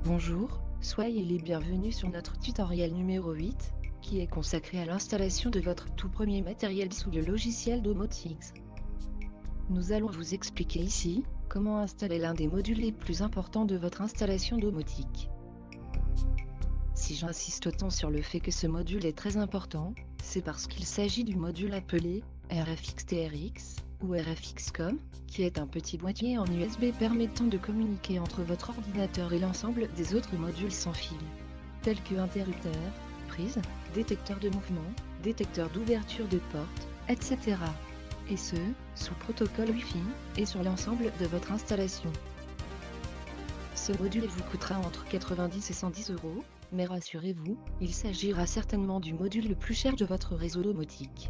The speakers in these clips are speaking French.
Bonjour, soyez les bienvenus sur notre tutoriel numéro 8, qui est consacré à l'installation de votre tout premier matériel sous le logiciel Domotix. Nous allons vous expliquer ici, comment installer l'un des modules les plus importants de votre installation domotique. Si j'insiste autant sur le fait que ce module est très important, c'est parce qu'il s'agit du module appelé RFX-TRX, ou RFX-COM, qui est un petit boîtier en USB permettant de communiquer entre votre ordinateur et l'ensemble des autres modules sans fil, tels que interrupteur, prise, détecteur de mouvement, détecteur d'ouverture de porte, etc. Et ce, sous protocole Wi-Fi, et sur l'ensemble de votre installation. Ce module vous coûtera entre 90 et 110 €, mais rassurez-vous, il s'agira certainement du module le plus cher de votre réseau domotique.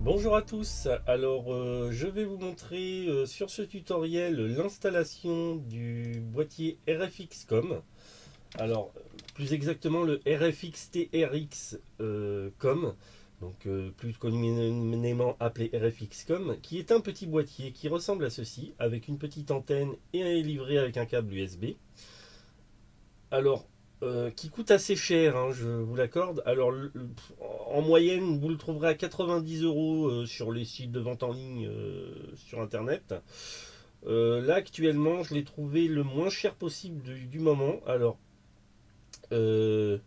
Bonjour à tous, alors je vais vous montrer sur ce tutoriel l'installation du boîtier RFX-COM. Alors plus exactement le RFX-TRX COM, donc plus communément appelé RFX-COM, qui est un petit boîtier qui ressemble à ceci, avec une petite antenne et est livré avec un câble USB. Alors qui coûte assez cher, hein, je vous l'accorde. Alors en moyenne vous le trouverez à 90 € sur les sites de vente en ligne sur internet. Là actuellement je l'ai trouvé le moins cher possible du moment. Alors je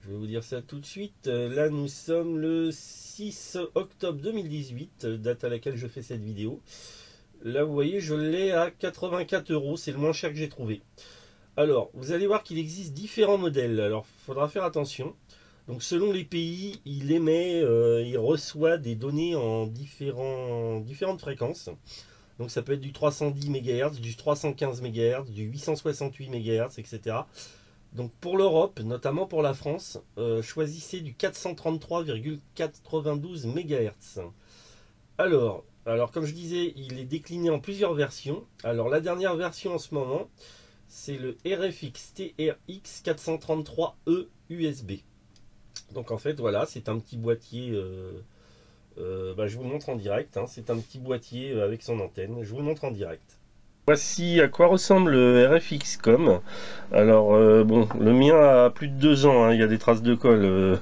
vais vous dire ça tout de suite. Là nous sommes le 6 octobre 2018, date à laquelle je fais cette vidéo. Là vous voyez je l'ai à 84 €, c'est le moins cher que j'ai trouvé. Alors, vous allez voir qu'il existe différents modèles. Alors, il faudra faire attention. Donc, selon les pays, il émet, il reçoit des données en différentes fréquences. Donc, ça peut être du 310 MHz, du 315 MHz, du 868 MHz, etc. Donc, pour l'Europe, notamment pour la France, choisissez du 433,92 MHz. Alors, comme je disais, il est décliné en plusieurs versions. Alors, la dernière version en ce moment, c'est le RFX-TRX 433E USB. Donc en fait voilà, c'est un petit boîtier, je vous le montre en direct, hein, c'est un petit boîtier avec son antenne, je vous le montre en direct. Voici à quoi ressemble le RFX-COM. Alors bon, le mien a plus de 2 ans, hein, il y a des traces de colle.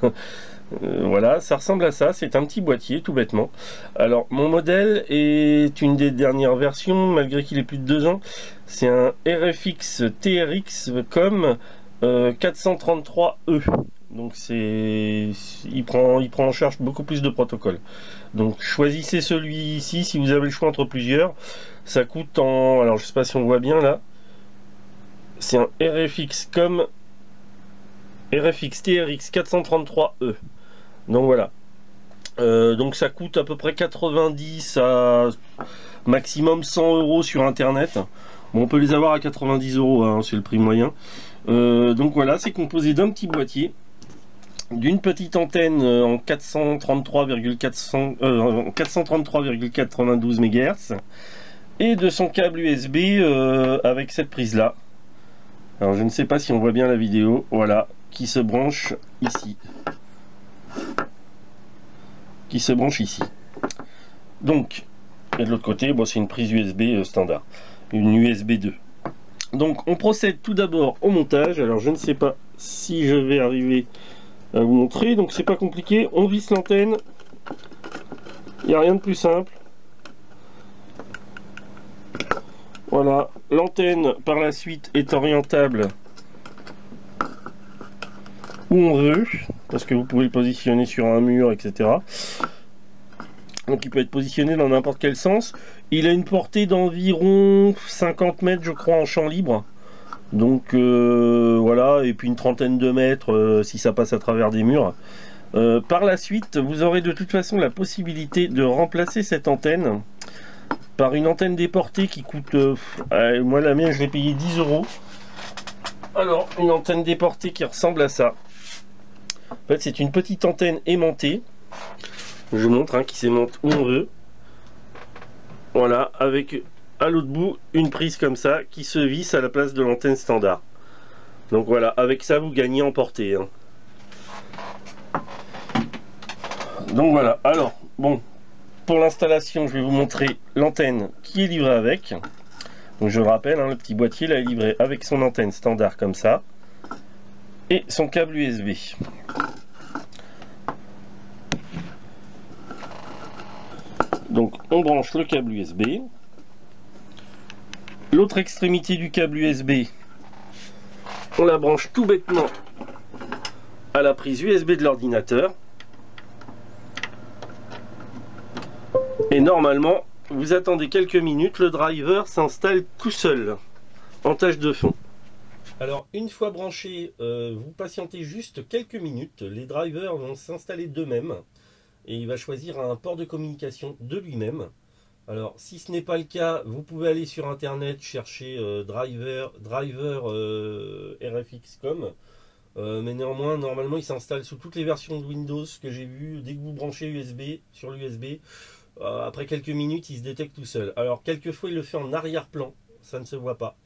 Voilà, ça ressemble à ça, c'est un petit boîtier tout bêtement. Alors mon modèle est une des dernières versions, malgré qu'il ait plus de 2 ans. C'est un RFX TRX COM 433E. Donc il prend en charge beaucoup plus de protocoles. Donc choisissez celui-ci si vous avez le choix entre plusieurs. Ça coûte en... Alors je sais pas si on voit bien là. C'est un RFX COM RFX TRX 433E. Donc voilà. Donc ça coûte à peu près 90 à maximum 100 € sur internet. Bon, on peut les avoir à 90 €, hein, c'est le prix moyen. Donc voilà, c'est composé d'un petit boîtier, d'une petite antenne en 433,92 MHz et de son câble USB avec cette prise là. Alors je ne sais pas si on voit bien la vidéo, voilà, qui se branche ici. Donc, et de l'autre côté, bon, c'est une prise USB standard, une USB 2. Donc, on procède tout d'abord au montage. Alors, je ne sais pas si je vais arriver à vous montrer. Donc, c'est pas compliqué. On visse l'antenne. Il n'y a rien de plus simple. Voilà, l'antenne par la suite est orientable où on veut, parce que vous pouvez le positionner sur un mur, etc. Donc il peut être positionné dans n'importe quel sens. Il a une portée d'environ 50 mètres, je crois, en champ libre. Donc voilà, et puis une trentaine de mètres si ça passe à travers des murs. Par la suite, vous aurez de toute façon la possibilité de remplacer cette antenne par une antenne déportée qui coûte... moi la mienne je l'ai payé 10 €. Alors, une antenne déportée qui ressemble à ça. En fait, c'est une petite antenne aimantée. Je montre, hein, qui s'aimante où on veut. Voilà, avec à l'autre bout une prise comme ça qui se visse à la place de l'antenne standard. Donc voilà, avec ça vous gagnez en portée. Hein. Donc voilà, alors, bon, pour l'installation, je vais vous montrer l'antenne qui est livrée avec. Donc je le rappelle, hein, le petit boîtier là est livré avec son antenne standard comme ça et son câble USB. Donc on branche le câble USB. L'autre extrémité du câble USB, on la branche tout bêtement à la prise USB de l'ordinateur. Et normalement, vous attendez quelques minutes, le driver s'installe tout seul en tâche de fond. Alors une fois branché, vous patientez juste quelques minutes, les drivers vont s'installer d'eux-mêmes et il va choisir un port de communication de lui-même. Alors si ce n'est pas le cas, vous pouvez aller sur internet chercher driver RFX.com. Mais néanmoins, normalement, il s'installe sous toutes les versions de Windows que j'ai vues. Dès que vous branchez USB sur l'USB, après quelques minutes, il se détecte tout seul. Alors, quelquefois, il le fait en arrière-plan, ça ne se voit pas.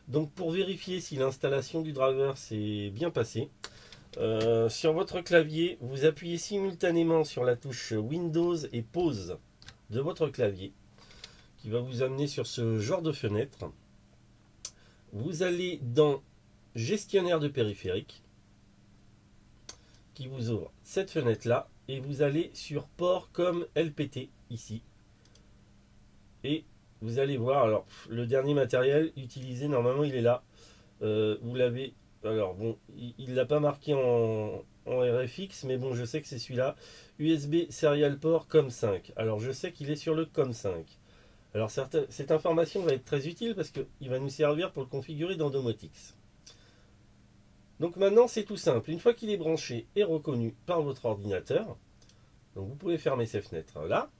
Donc, pour vérifier si l'installation du driver s'est bien passée, sur votre clavier, vous appuyez simultanément sur la touche Windows et pause de votre clavier, qui va vous amener sur ce genre de fenêtre. Vous allez dans Gestionnaire de périphériques, qui vous ouvre cette fenêtre là, et vous allez sur port comme LPT ici, et vous allez voir, alors le dernier matériel utilisé, normalement il est là, vous l'avez, alors bon, il l'a pas marqué en RFX, mais bon, je sais que c'est celui-là, USB Serial Port COM5. Alors je sais qu'il est sur le COM5. Alors cette information va être très utile parce qu'il va nous servir pour le configurer dans Domotix. Donc maintenant c'est tout simple, une fois qu'il est branché et reconnu par votre ordinateur, donc vous pouvez fermer ces fenêtres là,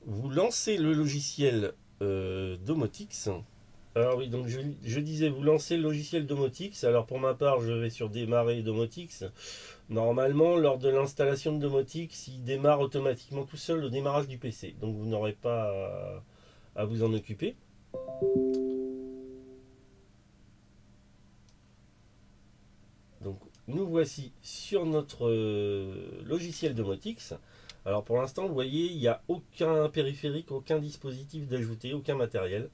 vous lancez le logiciel Domotix. Alors oui, donc je disais, vous lancez le logiciel Domotix. Alors pour ma part, je vais sur démarrer Domotix. Normalement, lors de l'installation de Domotix, il démarre automatiquement tout seul au démarrage du PC. Donc vous n'aurez pas à vous en occuper. Donc nous voici sur notre logiciel Domotix. Alors pour l'instant, vous voyez, il n'y a aucun périphérique, aucun dispositif d'ajouter, aucun matériel.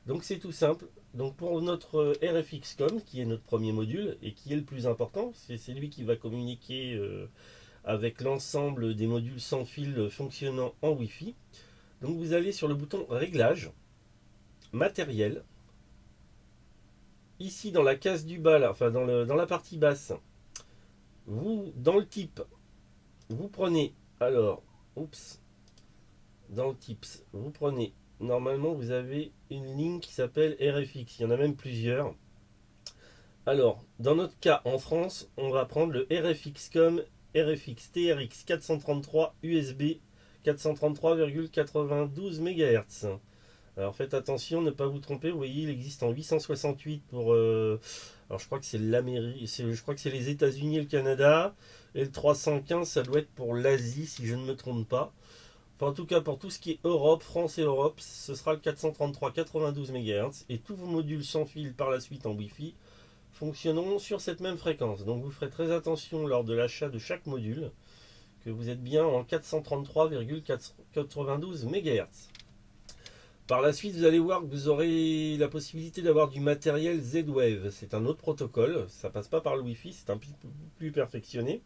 Donc c'est tout simple. Donc pour notre RFX.com, qui est notre premier module et qui est le plus important, c'est lui qui va communiquer avec l'ensemble des modules sans fil fonctionnant en Wi-Fi. Donc vous allez sur le bouton Réglages, Matériel. Ici dans la case du bas, là, enfin dans la partie basse, dans le type, vous prenez, alors, oups, dans le tips, vous prenez, normalement vous avez une ligne qui s'appelle RFX, il y en a même plusieurs. Alors, dans notre cas en France, on va prendre le RFX.com RFX TRX 433 USB 433,92 MHz. Alors faites attention, ne pas vous tromper, vous voyez il existe en 868 pour... alors je crois que c'est l'Amérique, je crois que c'est les États-Unis et le Canada, et le 315 ça doit être pour l'Asie si je ne me trompe pas. Enfin, en tout cas pour tout ce qui est Europe, France et Europe, ce sera le 433,92 MHz, et tous vos modules sans fil par la suite en Wi-Fi fonctionneront sur cette même fréquence. Donc vous ferez très attention lors de l'achat de chaque module, que vous êtes bien en 433,92 MHz. Par la suite, vous allez voir que vous aurez la possibilité d'avoir du matériel Z-Wave. C'est un autre protocole, ça passe pas par le Wi-Fi, c'est un peu plus perfectionné.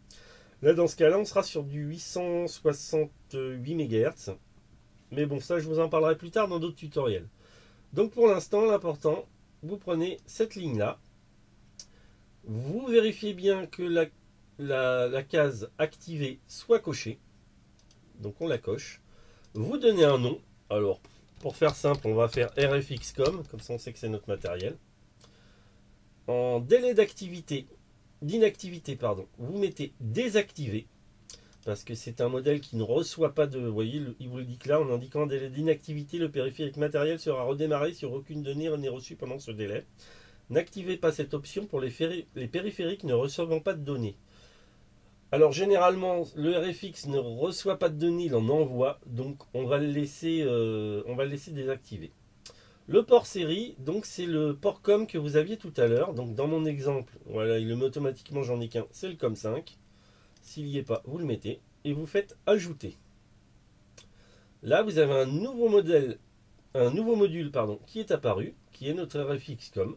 Là, dans ce cas-là, on sera sur du 868 MHz. Mais bon, ça, je vous en parlerai plus tard dans d'autres tutoriels. Donc pour l'instant, l'important, vous prenez cette ligne-là. Vous vérifiez bien que la case activée soit cochée. Donc on la coche. Vous donnez un nom. Alors, pour faire simple, on va faire RFX.com, comme ça on sait que c'est notre matériel. En délai d'inactivité, vous mettez désactivé, parce que c'est un modèle qui ne reçoit pas de... Vous voyez, il vous le dit que là, en indiquant un délai d'inactivité, le périphérique matériel sera redémarré si aucune donnée n'est reçue pendant ce délai. N'activez pas cette option pour les périphériques ne recevant pas de données. Alors généralement, le RFX ne reçoit pas de données, il en envoie, donc on va le laisser désactiver. Le port série, donc c'est le port COM que vous aviez tout à l'heure. Donc dans mon exemple, voilà, il le met automatiquement, j'en ai qu'un, c'est le COM5. S'il n'y est pas, vous le mettez et vous faites ajouter. Là, vous avez un nouveau module qui est apparu. qui est notre RFX.com.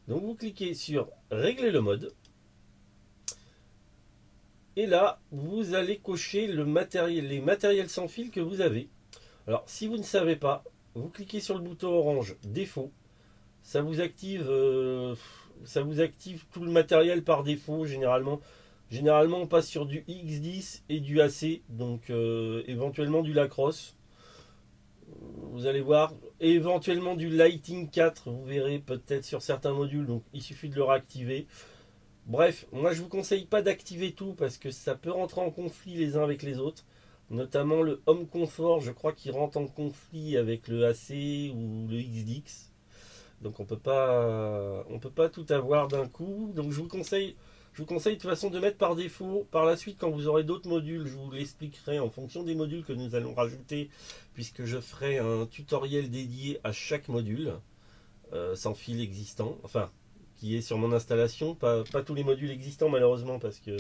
Donc vous cliquez sur régler le mode. Et là, vous allez cocher les matériels sans fil que vous avez. Alors, si vous ne savez pas, vous cliquez sur le bouton orange défaut. Ça vous active tout le matériel par défaut, généralement. Généralement, on passe sur du X10 et du AC, donc éventuellement du Lacrosse. Vous allez voir, éventuellement du Lighting 4, vous verrez peut-être sur certains modules, donc il suffit de le réactiver. Bref, moi je vous conseille pas d'activer tout parce que ça peut rentrer en conflit les uns avec les autres. Notamment le Home Comfort, je crois qu'il rentre en conflit avec le AC ou le XDX. Donc on peut pas tout avoir d'un coup. Donc je vous conseille de toute façon de mettre par défaut. Par la suite, quand vous aurez d'autres modules, je vous l'expliquerai en fonction des modules que nous allons rajouter, puisque je ferai un tutoriel dédié à chaque module sans fil existant. Enfin, qui est sur mon installation, pas tous les modules existants malheureusement parce que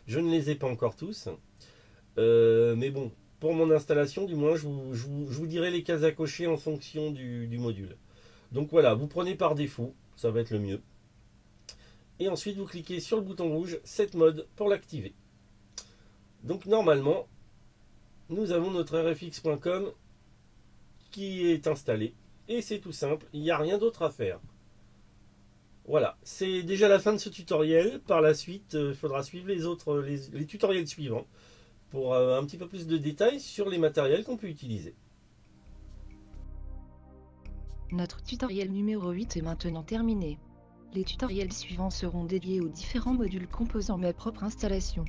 je ne les ai pas encore tous. Mais bon, pour mon installation, du moins, je vous dirai les cases à cocher en fonction du module. Donc voilà, vous prenez par défaut, ça va être le mieux. Et ensuite, vous cliquez sur le bouton rouge Set Mode pour l'activer. Donc normalement, nous avons notre RFX.com qui est installé. Et c'est tout simple, il n'y a rien d'autre à faire. Voilà, c'est déjà la fin de ce tutoriel. Par la suite, il faudra suivre les tutoriels suivants pour un petit peu plus de détails sur les matériels qu'on peut utiliser. Notre tutoriel numéro 8 est maintenant terminé. Les tutoriels suivants seront dédiés aux différents modules composant ma propre installation.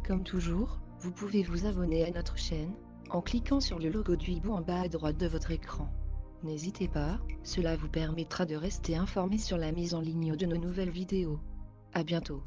Comme toujours, vous pouvez vous abonner à notre chaîne en cliquant sur le logo du hibou en bas à droite de votre écran. N'hésitez pas, cela vous permettra de rester informé sur la mise en ligne de nos nouvelles vidéos. À bientôt.